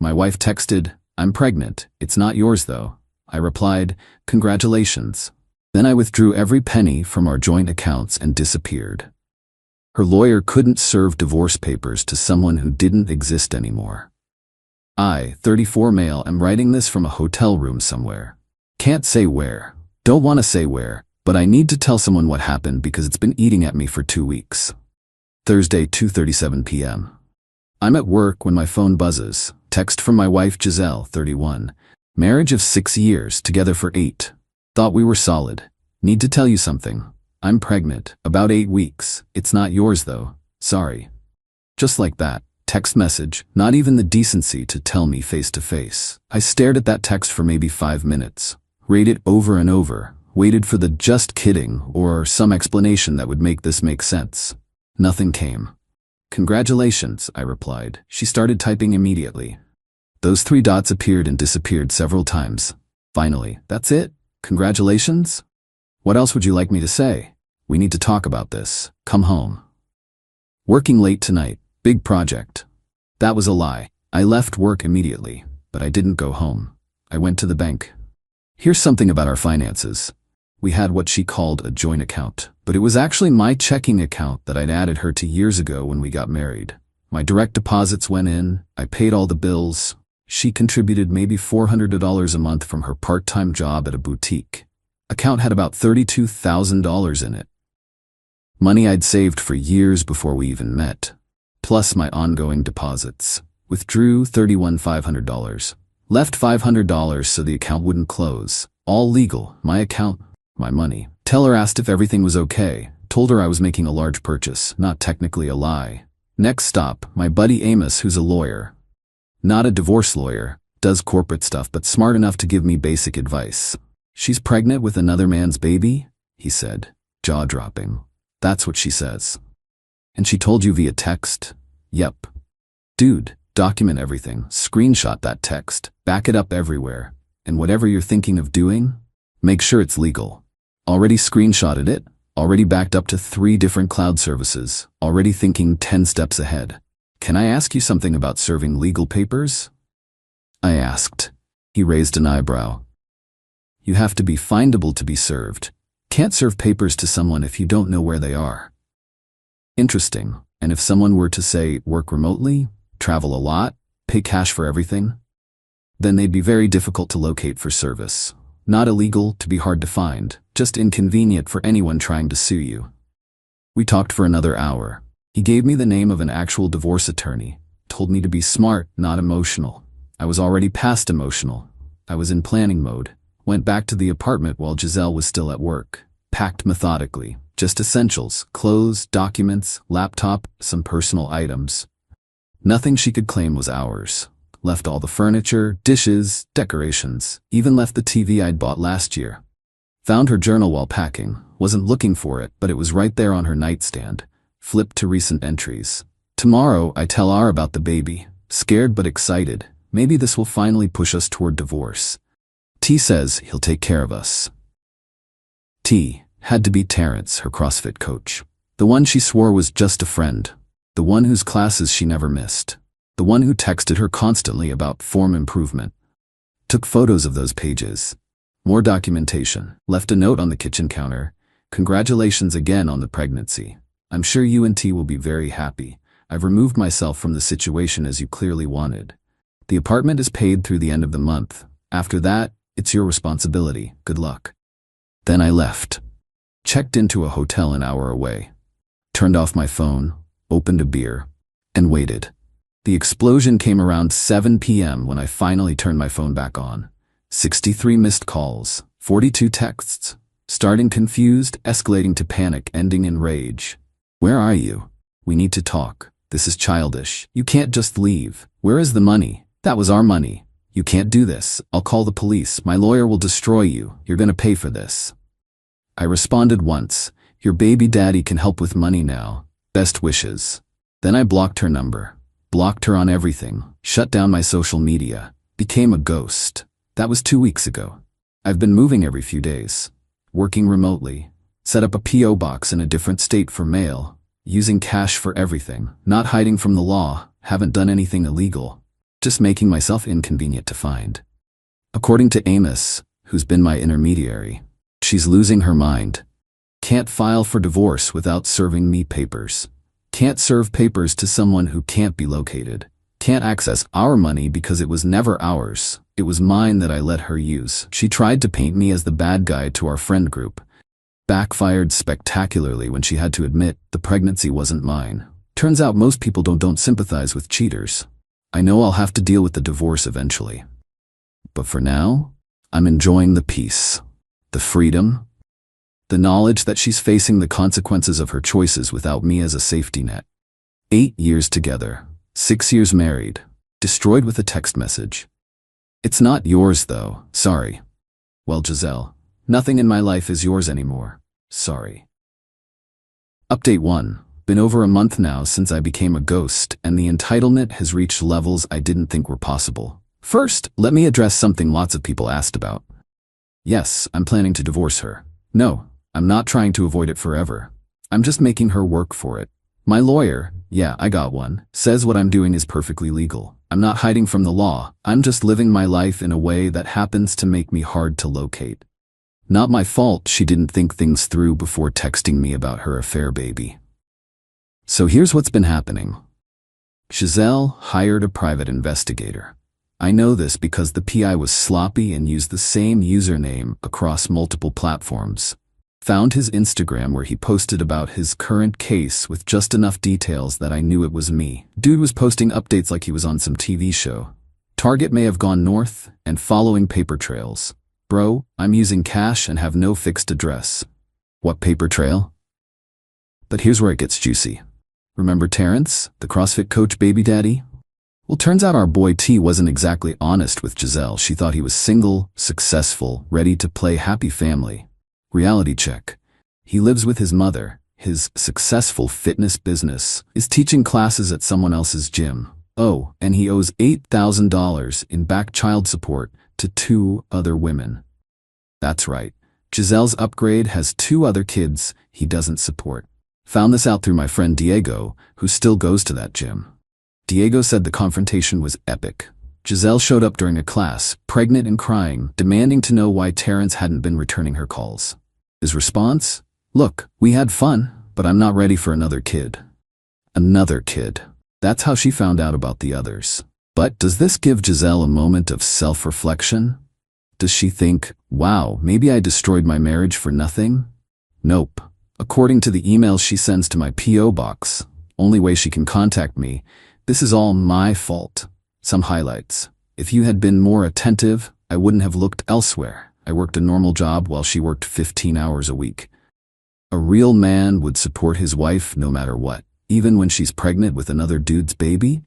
My wife texted, "I'm pregnant. It's not yours though." I replied, "Congratulations." Then I withdrew every penny from our joint accounts and disappeared. Her lawyer couldn't serve divorce papers to someone who didn't exist anymore. I, 34 male, am writing this from a hotel room somewhere. Can't say where. Don't want to say where, but I need to tell someone what happened because it's been eating at me for 2 weeks. Thursday, 2:37 p.m. I'm at work when my phone buzzes. Text from my wife Giselle, 31. Marriage of 6 years, together for 8. Thought we were solid. Need to tell you something. I'm pregnant, about 8 weeks. It's not yours though. Sorry. Just like that. Text message, not even the decency to tell me face to face. I stared at that text for maybe 5 minutes. Read it over and over. Waited for the "just kidding" or some explanation that would make this make sense. Nothing came. "Congratulations," I replied. She started typing immediately. Those 3 dots appeared and disappeared several times. Finally, "That's it? Congratulations? What else would you like me to say? We need to talk about this. Come home." Working late tonight. Big project. That was a lie. I left work immediately, but I didn't go home. I went to the bank. Here's something about our finances. We had what she called a joint account, but it was actually my checking account that I'd added her to years ago when we got married. My direct deposits went in, I paid all the bills. She contributed maybe $400 a month from her part-time job at a boutique. Account had about $32,000 in it. Money I'd saved for years before we even met, plus my ongoing deposits. Withdrew $31,500. Left $500 so the account wouldn't close. All legal. My account, my money. Teller asked if everything was okay. Told her I was making a large purchase, not technically a lie. Next stop, my buddy Amos, who's a lawyer. Not a divorce lawyer, does corporate stuff but smart enough to give me basic advice. "She's pregnant with another man's baby?" he said, jaw-dropping. "That's what she says." "And she told you via text?" "Yep." "Dude, document everything, screenshot that text, back it up everywhere, and whatever you're thinking of doing, make sure it's legal." Already screenshotted it, already backed up to 3 different cloud services, already thinking 10 steps ahead. "Can I ask you something about serving legal papers?" I asked. He raised an eyebrow. "You have to be findable to be served. Can't serve papers to someone if you don't know where they are." Interesting. And if someone were to say, work remotely, travel a lot, pay cash for everything? Then they'd be very difficult to locate for service. Not illegal, to be hard to find, just inconvenient for anyone trying to sue you. We talked for another hour. He gave me the name of an actual divorce attorney, told me to be smart, not emotional. I was already past emotional. I was in planning mode. Went back to the apartment while Giselle was still at work. Packed methodically. Just essentials, clothes, documents, laptop, some personal items. Nothing she could claim was ours. Left all the furniture, dishes, decorations, even left the TV I'd bought last year. Found her journal while packing. Wasn't looking for it, but it was right there on her nightstand. Flipped to recent entries. "Tomorrow I tell R about the baby. Scared but excited. Maybe this will finally push us toward divorce. T says he'll take care of us." T had to be Terrence, her CrossFit coach. The one she swore was just a friend. The one whose classes she never missed. The one who texted her constantly about form improvement. Took photos of those pages. More documentation. Left a note on the kitchen counter. "Congratulations again on the pregnancy. I'm sure you and T will be very happy. I've removed myself from the situation as you clearly wanted. The apartment is paid through the end of the month. After that, it's your responsibility. Good luck." Then I left. Checked into a hotel an hour away. Turned off my phone, opened a beer, and waited. The explosion came around 7 p.m. when I finally turned my phone back on. 63 missed calls, 42 texts. Starting confused, escalating to panic, ending in rage. "Where are you? We need to talk. This is childish. You can't just leave. Where is the money? That was our money. You can't do this. I'll call the police. My lawyer will destroy you. You're gonna pay for this." I responded once, "Your baby daddy can help with money now. Best wishes." Then I blocked her number. Blocked her on everything. Shut down my social media. Became a ghost. That was 2 weeks ago. I've been moving every few days. Working remotely. Set up a P.O. box in a different state for mail. Using cash for everything. Not hiding from the law. Haven't done anything illegal. just making myself inconvenient to find. According to Amos, who's been my intermediary, she's losing her mind. Can't file for divorce without serving me papers. Can't serve papers to someone who can't be located. Can't access our money because it was never ours. It was mine that I let her use. She tried to paint me as the bad guy to our friend group. Backfired spectacularly when she had to admit the pregnancy wasn't mine. Turns out most people don't sympathize with cheaters. I know I'll have to deal with the divorce eventually. But for now, I'm enjoying the peace, the freedom, the knowledge that she's facing the consequences of her choices without me as a safety net. 8 years together, 6 years married, destroyed with a text message. It's not yours though, sorry. Well, Giselle, nothing in my life is yours anymore, sorry. Update 1. Been over a month now since I became a ghost, and the entitlement has reached levels I didn't think were possible. First, let me address something lots of people asked about. Yes, I'm planning to divorce her. No, I'm not trying to avoid it forever. I'm just making her work for it. My lawyer, yeah, I got one, says what I'm doing is perfectly legal. I'm not hiding from the law. I'm just living my life in a way that happens to make me hard to locate. Not my fault she didn't think things through before texting me about her affair baby. So here's what's been happening. Giselle hired a private investigator. I know this because the PI was sloppy and used the same username across multiple platforms. Found his Instagram where he posted about his current case with just enough details that I knew it was me. Dude was posting updates like he was on some TV show. Target may have gone north and following paper trails. Bro, I'm using cash and have no fixed address. What paper trail? But here's where it gets juicy. Remember Terrence, the CrossFit coach baby daddy? Well, turns out our boy T wasn't exactly honest with Giselle. She thought he was single, successful, ready to play happy family. Reality check. He lives with his mother. His successful fitness business is teaching classes at someone else's gym. Oh, and he owes $8,000 in back child support to 2 other women. That's right. Giselle's upgrade has 2 other kids he doesn't support. Found this out through my friend Diego, who still goes to that gym. Diego said the confrontation was epic. Giselle showed up during a class, pregnant and crying, demanding to know why Terrence hadn't been returning her calls. His response? Look, we had fun, but I'm not ready for another kid. Another kid. That's how she found out about the others. But does this give Giselle a moment of self-reflection? Does she think, wow, maybe I destroyed my marriage for nothing? Nope. According to the emails she sends to my P.O. box, only way she can contact me, this is all my fault. Some highlights. If you had been more attentive, I wouldn't have looked elsewhere. I worked a normal job while she worked 15 hours a week. A real man would support his wife no matter what, even when she's pregnant with another dude's baby.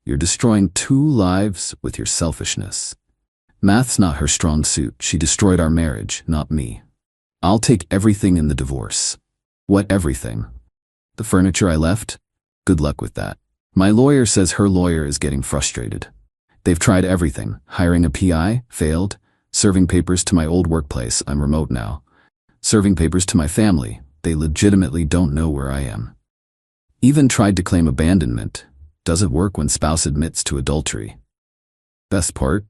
You're destroying 2 lives with your selfishness. Math's not her strong suit. She destroyed our marriage, not me. I'll take everything in the divorce. What everything? The furniture I left? Good luck with that. My lawyer says her lawyer is getting frustrated. They've tried everything. Hiring a PI? Failed. Serving papers to my old workplace. I'm remote now. Serving papers to my family. They legitimately don't know where I am. Even tried to claim abandonment. Doesn't work when spouse admits to adultery. Best part?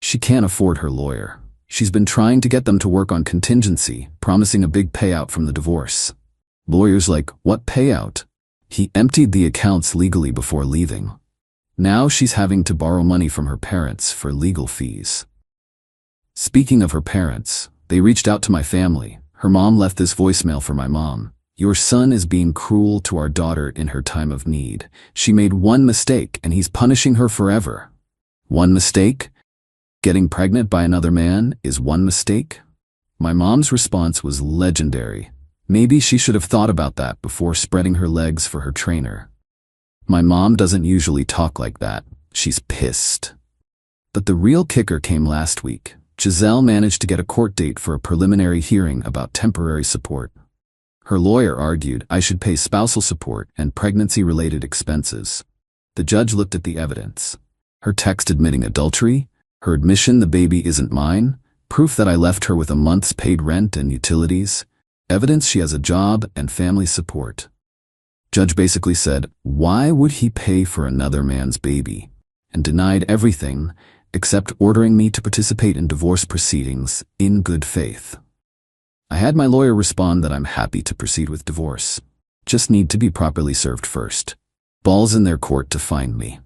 She can't afford her lawyer. She's been trying to get them to work on contingency, promising a big payout from the divorce. Lawyer's like, what payout? He emptied the accounts legally before leaving. Now she's having to borrow money from her parents for legal fees. Speaking of her parents, they reached out to my family. Her mom left this voicemail for my mom. Your son is being cruel to our daughter in her time of need. She made one mistake and he's punishing her forever. One mistake? Getting pregnant by another man is one mistake? My mom's response was legendary. Maybe she should have thought about that before spreading her legs for her trainer. My mom doesn't usually talk like that. She's pissed. But the real kicker came last week. Giselle managed to get a court date for a preliminary hearing about temporary support. Her lawyer argued I should pay spousal support and pregnancy-related expenses. The judge looked at the evidence. Her text admitting adultery, her admission the baby isn't mine, proof that I left her with a month's paid rent and utilities, evidence she has a job and family support. Judge basically said, why would he pay for another man's baby? and denied everything except ordering me to participate in divorce proceedings in good faith. I had my lawyer respond that I'm happy to proceed with divorce. Just need to be properly served first. Ball's in their court to find me.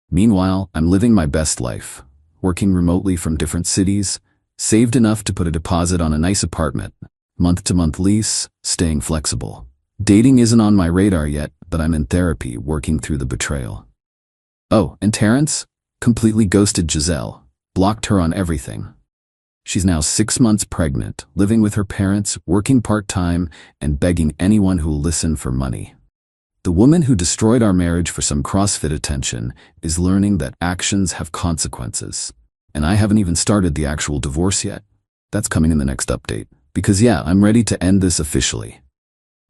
Meanwhile, I'm living my best life, working remotely from different cities, saved enough to put a deposit on a nice apartment, month-to-month lease, staying flexible. Dating isn't on my radar yet, but I'm in therapy working through the betrayal. Oh, and Terrence? Completely ghosted Giselle, blocked her on everything. She's now 6 months pregnant, living with her parents, working part-time, and begging anyone who'll listen for money. The woman who destroyed our marriage for some CrossFit attention is learning that actions have consequences. And I haven't even started the actual divorce yet. That's coming in the next update. Because yeah, I'm ready to end this officially.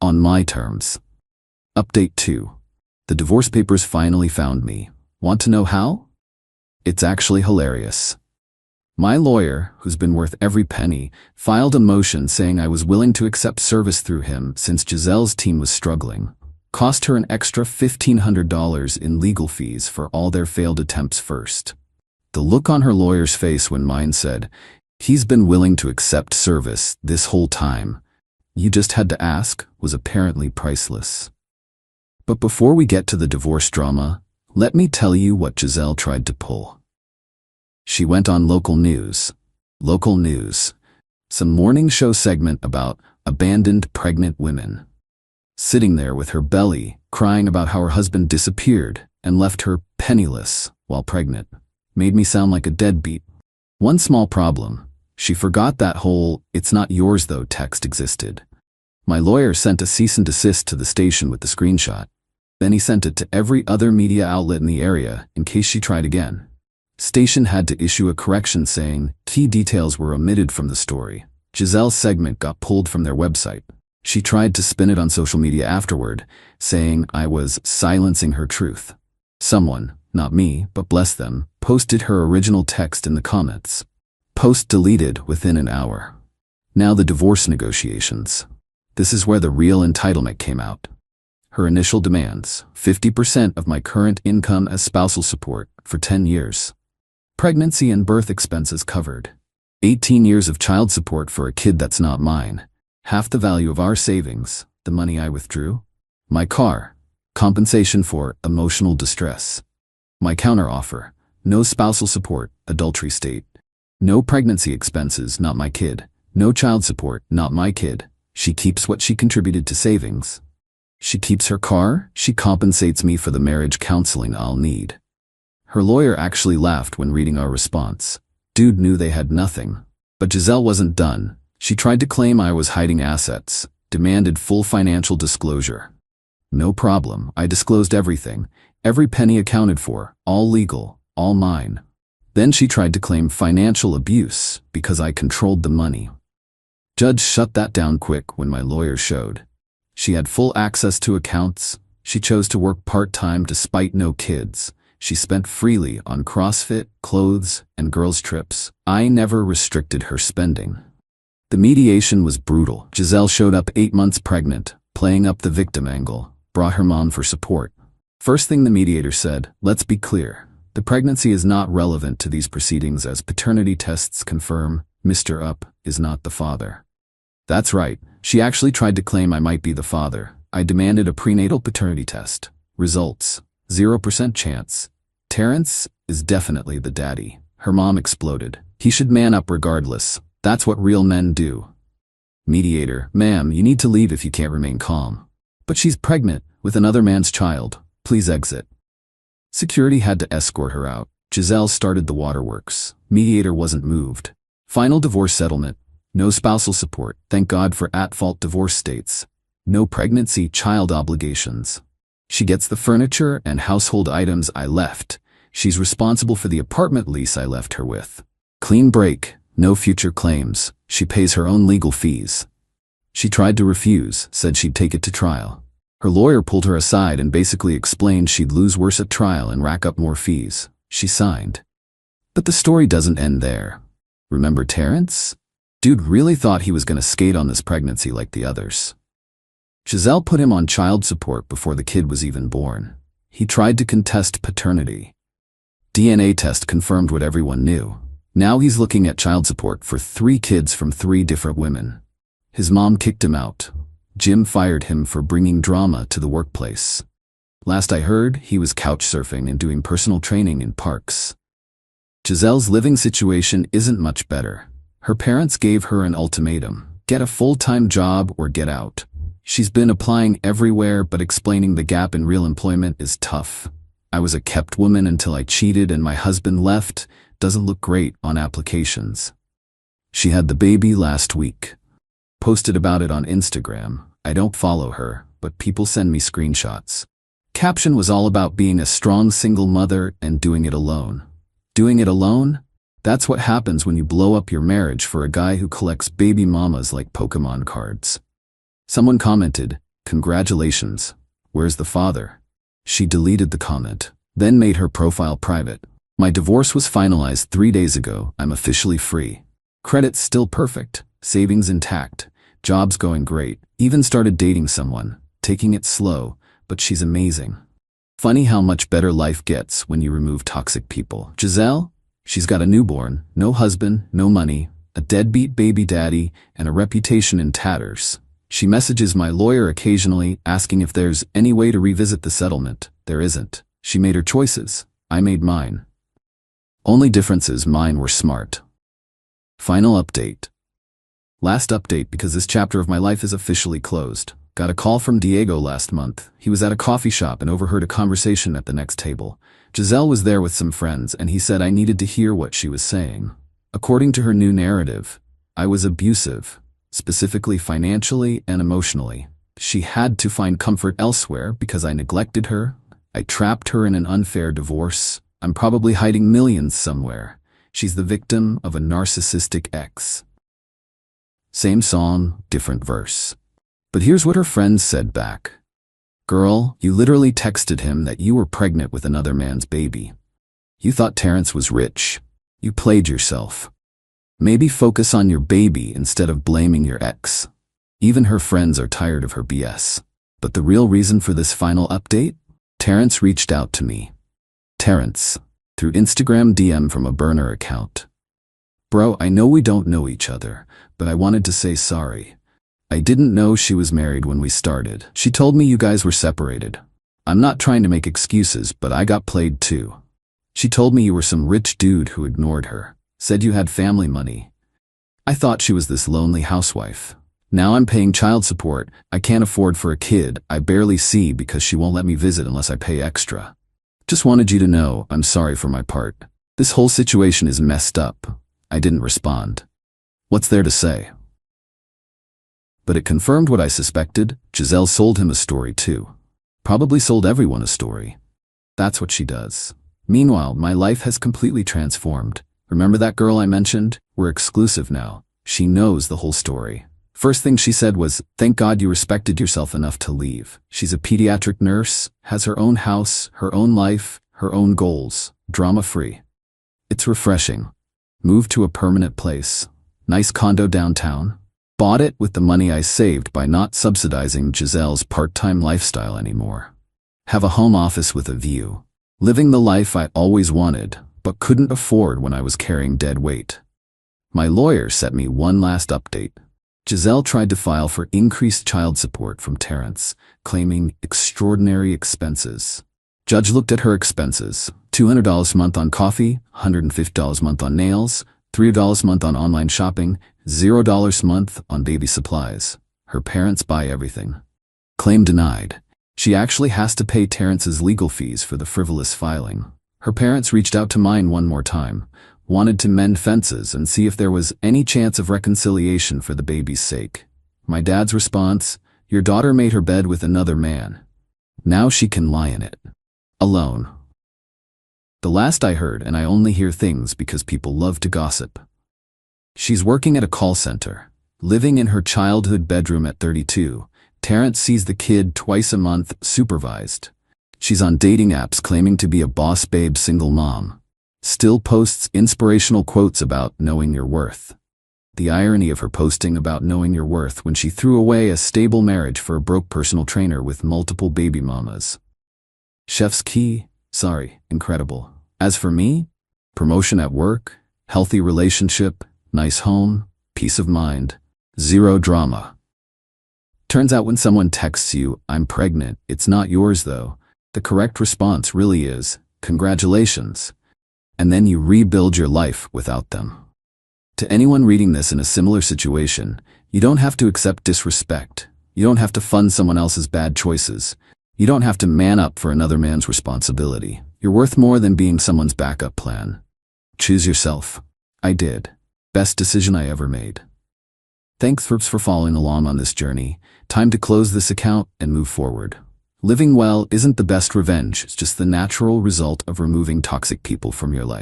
On my terms. Update 2. The divorce papers finally found me. Want to know how? It's actually hilarious. My lawyer, who's been worth every penny, filed a motion saying I was willing to accept service through him since Giselle's team was struggling. Cost her an extra $1,500 in legal fees for all their failed attempts first. The look on her lawyer's face when mine said, "He's been willing to accept service this whole time. You just had to ask," was apparently priceless. But before we get to the divorce drama, let me tell you what Giselle tried to pull. She went on local news. Local news. Some morning show segment about abandoned pregnant women. Sitting there with her belly, crying about how her husband disappeared and left her penniless while pregnant. Made me sound like a deadbeat. One small problem. She forgot that whole "it's not yours though" text existed. My lawyer sent a cease and desist to the station with the screenshot. Then he sent it to every other media outlet in the area in case she tried again. Station had to issue a correction saying key details were omitted from the story. Giselle's segment got pulled from their website. She tried to spin it on social media afterward, saying I was silencing her truth. Someone, not me, but bless them, posted her original text in the comments. Post deleted within an hour. Now the divorce negotiations. This is where the real entitlement came out. Her initial demands: 50% of my current income as spousal support for 10 years. Pregnancy and birth expenses covered. 18 years of child support for a kid that's not mine. Half the value of our savings, the money I withdrew. My car. Compensation for emotional distress. My counteroffer: no spousal support, adultery state. No pregnancy expenses, not my kid. No child support, not my kid. She keeps what she contributed to savings. She keeps her car. She compensates me for the marriage counseling I'll need. Her lawyer actually laughed when reading our response. Dude knew they had nothing. But Giselle wasn't done. She tried to claim I was hiding assets, demanded full financial disclosure. No problem, I disclosed everything, every penny accounted for, all legal, all mine. Then she tried to claim financial abuse because I controlled the money. Judge shut that down quick when my lawyer showed. She had full access to accounts. She chose to work part-time despite no kids. She spent freely on CrossFit, clothes, and girls' trips. I never restricted her spending. The mediation was brutal. Giselle showed up 8 months pregnant, playing up the victim angle, brought her mom for support. First thing the mediator said, let's be clear. The pregnancy is not relevant to these proceedings as paternity tests confirm Mr. Up is not the father. That's right. She actually tried to claim I might be the father. I demanded a prenatal paternity test. Results: 0% chance. Terrence is definitely the daddy. Her mom exploded. He should man up regardless. That's what real men do. Mediator: ma'am, you need to leave if you can't remain calm. But she's pregnant with another man's child. Please exit. Security had to escort her out. Giselle started the waterworks. Mediator wasn't moved. Final divorce settlement. No spousal support. Thank God for at-fault divorce states. No pregnancy child obligations. She gets the furniture and household items I left. She's responsible for the apartment lease I left her with. Clean break. No future claims. She pays her own legal fees. She tried to refuse, said she'd take it to trial. Her lawyer pulled her aside and basically explained she'd lose worse at trial and rack up more fees. She signed. But the story doesn't end there. Remember Terrence? Dude really thought he was gonna skate on this pregnancy like the others. Giselle put him on child support before the kid was even born. He tried to contest paternity. DNA test confirmed what everyone knew. Now he's looking at child support for 3 kids from 3 different women. His mom kicked him out. Jim fired him for bringing drama to the workplace. Last I heard, he was couch surfing and doing personal training in parks. Giselle's living situation isn't much better. Her parents gave her an ultimatum: get a full-time job or get out. She's been applying everywhere, but explaining the gap in real employment is tough. I was a kept woman until I cheated and my husband left. Doesn't look great on applications. She had the baby last week. Posted about it on Instagram. I don't follow her, but people send me screenshots. Caption was all about being a strong single mother and doing it alone. Doing it alone? That's what happens when you blow up your marriage for a guy who collects baby mamas like Pokemon cards. Someone commented, "Congratulations. Where's the father?" She deleted the comment, then made her profile private. My divorce was finalized 3 days ago. I'm officially free. Credit's still perfect. Savings intact. Job's going great. Even started dating someone. Taking it slow, but she's amazing. Funny how much better life gets when you remove toxic people. Giselle? She's got a newborn, no husband, no money, a deadbeat baby daddy, and a reputation in tatters. She messages my lawyer occasionally, asking if there's any way to revisit the settlement. There isn't. She made her choices. I made mine. Only difference is mine were smart. Final update. Last update because this chapter of my life is officially closed. Got a call from Diego last month. He was at a coffee shop and overheard a conversation at the next table. Giselle was there with some friends and he said I needed to hear what she was saying. According to her new narrative, I was abusive, specifically financially and emotionally. She had to find comfort elsewhere because I neglected her. I trapped her in an unfair divorce. I'm probably hiding millions somewhere. She's the victim of a narcissistic ex. Same song, different verse. But here's what her friends said back. Girl, you literally texted him that you were pregnant with another man's baby. You thought Terrence was rich. You played yourself. Maybe focus on your baby instead of blaming your ex. Even her friends are tired of her BS. But the real reason for this final update? Terrence reached out to me. Terrence, through Instagram DM from a burner account. Bro, I know we don't know each other, but I wanted to say sorry. I didn't know she was married when we started. She told me you guys were separated. I'm not trying to make excuses, but I got played too. She told me you were some rich dude who ignored her, said you had family money. I thought she was this lonely housewife. Now I'm paying child support. I can't afford for a kid I barely see because she won't let me visit unless I pay extra. Just wanted you to know I'm sorry for my part. This whole situation is messed up. I didn't respond. What's there to say? But it confirmed what I suspected. Giselle sold him a story too. Probably sold everyone a story. That's what she does. Meanwhile, my life has completely transformed. Remember that girl I mentioned? We're exclusive now. She knows the whole story. First thing she said was, "Thank God you respected yourself enough to leave." She's a pediatric nurse, has her own house, her own life, her own goals, drama-free. It's refreshing. Moved to a permanent place. Nice condo downtown. Bought it with the money I saved by not subsidizing Giselle's part-time lifestyle anymore. Have a home office with a view. Living the life I always wanted, but couldn't afford when I was carrying dead weight. My lawyer sent me one last update. Giselle tried to file for increased child support from Terrence, claiming extraordinary expenses. Judge looked at her expenses. $200 a month on coffee, $150 a month on nails, $3 a month on online shopping, $0 a month on baby supplies. Her parents buy everything. Claim denied. She actually has to pay Terrence's legal fees for the frivolous filing. Her parents reached out to mine one more time, wanted to mend fences and see if there was any chance of reconciliation for the baby's sake. My dad's response, "Your daughter made her bed with another man. Now she can lie in it. Alone." The last I heard, and I only hear things because people love to gossip. She's working at a call center, living in her childhood bedroom at 32. Terrence sees the kid twice a month, supervised. She's on dating apps claiming to be a boss babe single mom. Still posts inspirational quotes about knowing your worth. The irony of her posting about knowing your worth when she threw away a stable marriage for a broke personal trainer with multiple baby mamas. Chef's key? Sorry, incredible. As for me, promotion at work, healthy relationship, nice home, peace of mind, zero drama. Turns out when someone texts you, "I'm pregnant, it's not yours though," the correct response really is, "Congratulations." And then you rebuild your life without them. To anyone reading this in a similar situation, you don't have to accept disrespect. You don't have to fund someone else's bad choices. You don't have to man up for another man's responsibility. You're worth more than being someone's backup plan. Choose yourself. I did. Best decision I ever made. Thanks for following along on this journey. Time to close this account and move forward. Living well isn't the best revenge, it's just the natural result of removing toxic people from your life.